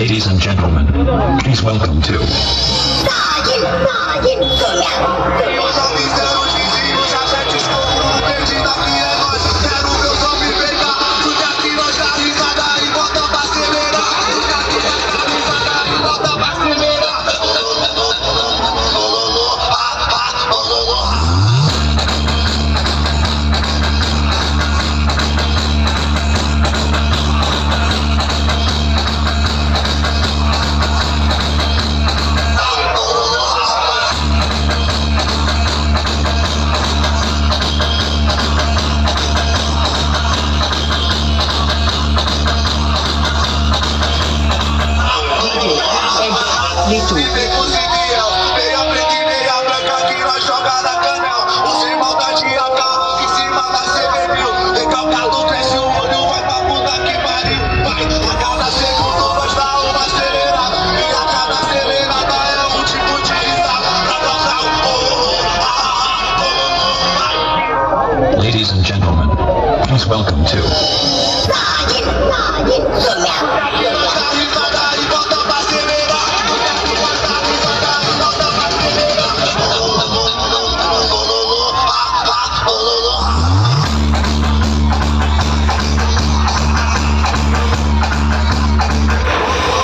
Ladies and gentlemen, please welcome to Ladies and gentlemen, please welcome to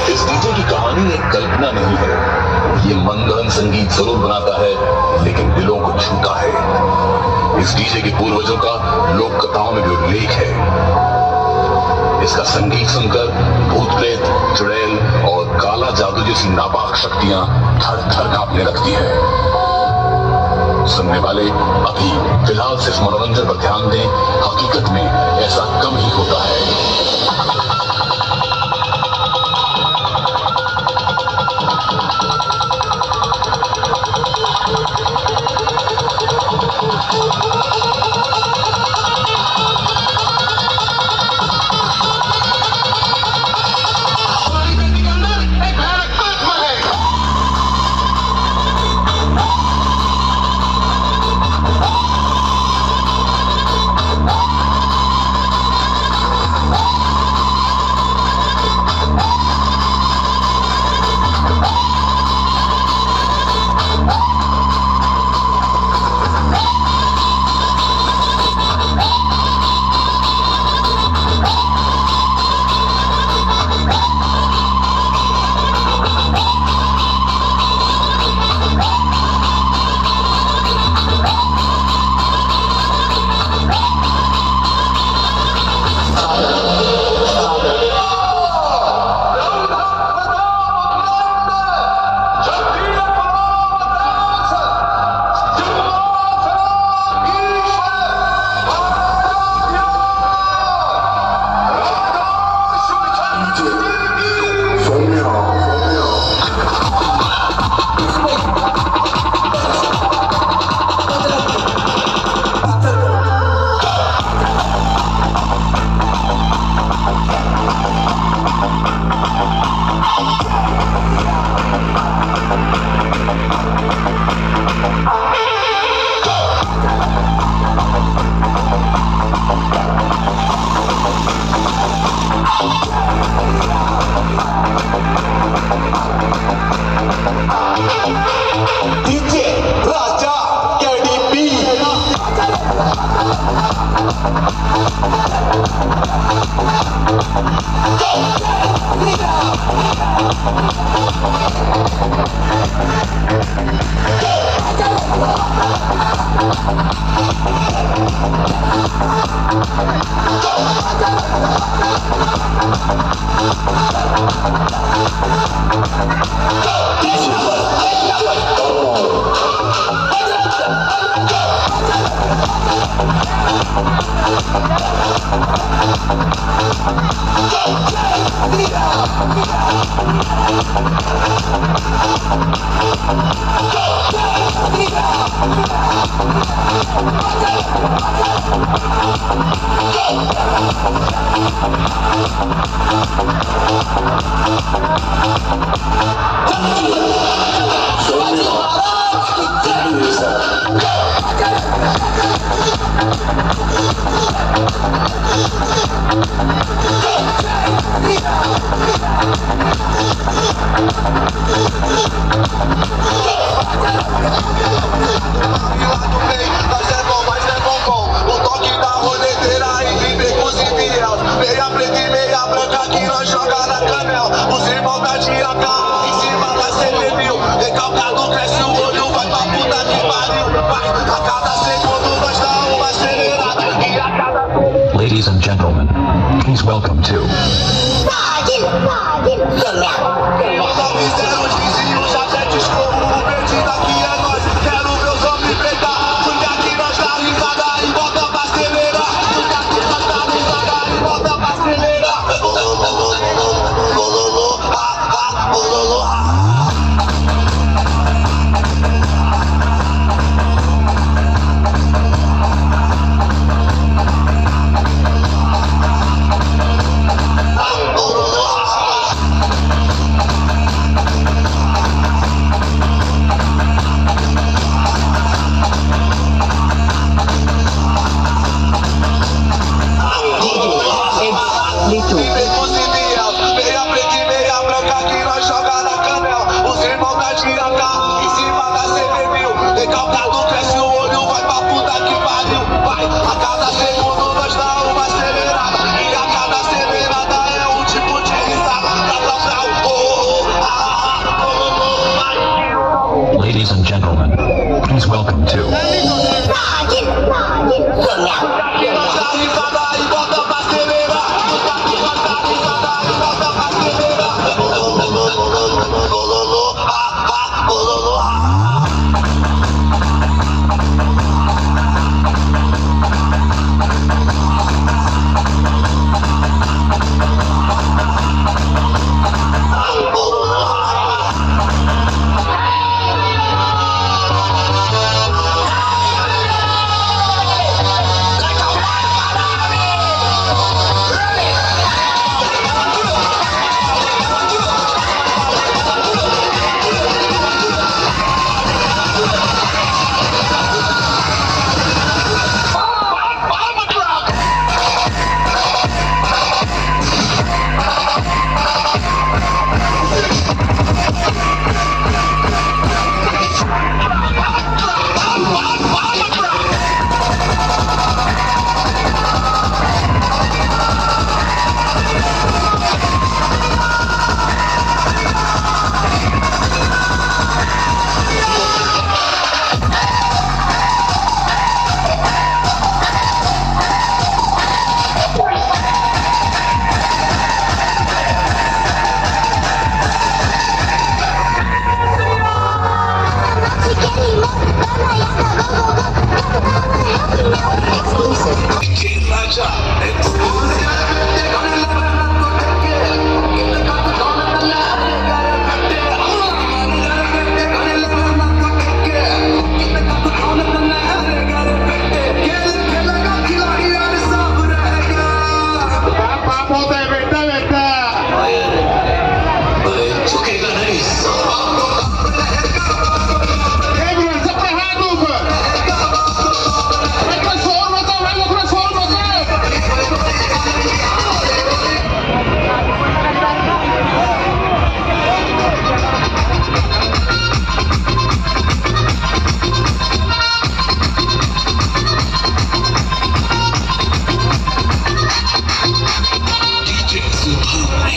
इस DJ की कहानी एक कल्पना नहीं है। ये मंगल संगीत जरूर बनाता है, लेकिन दिलों को छूता है। इस डीजे के पूर्वजों का लोक कथाओं में भी उल्लेख है। इसका संगीत सुनकर भूत प्रेत, चुड़ैल और काला जादू जैसी नापाक शक्तियां थर थर कांपने लगती है। सुनने वाले अभी फिलहाल सिर्फ मनोरंजन पर ध्यान दें, हकीकत में ऐसा कम ही होता है। Nós é bom, mas é bom. O toque da roleteira entre becos e fiel. Meia preta e meia branca que nós joga na canela. Os irmãos da tia K em cima da CP1000. Recalcado cresce o olho, vai pra puta que pariu. Vai, a cada segundo nós dá uma acelerada. E a cada Ladies and gentlemen, please welcome to Meus aviseram os vizinhos, já até descomo. O perdido aqui é nós. Quero meus homens peitar. Porque aqui nós dá risada e volta pra acelerar. Porque aqui nós dá risada e volta pra acelerar. Meia preta e meia branca que nós joga na canela. Os irmãos da tia K em cima da CP1000. Recalcado cresce o olho, vai pra puta que pariu. Vai, a cada segundo nós dá uma acelerada. E a cada acelerada é um tipo de risada. Ladies and gentlemen, please welcome to Aqui nós dá risada e volta pra acelerar. Aqui nós dá risada e volta pra acelerar.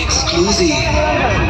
Exclusive.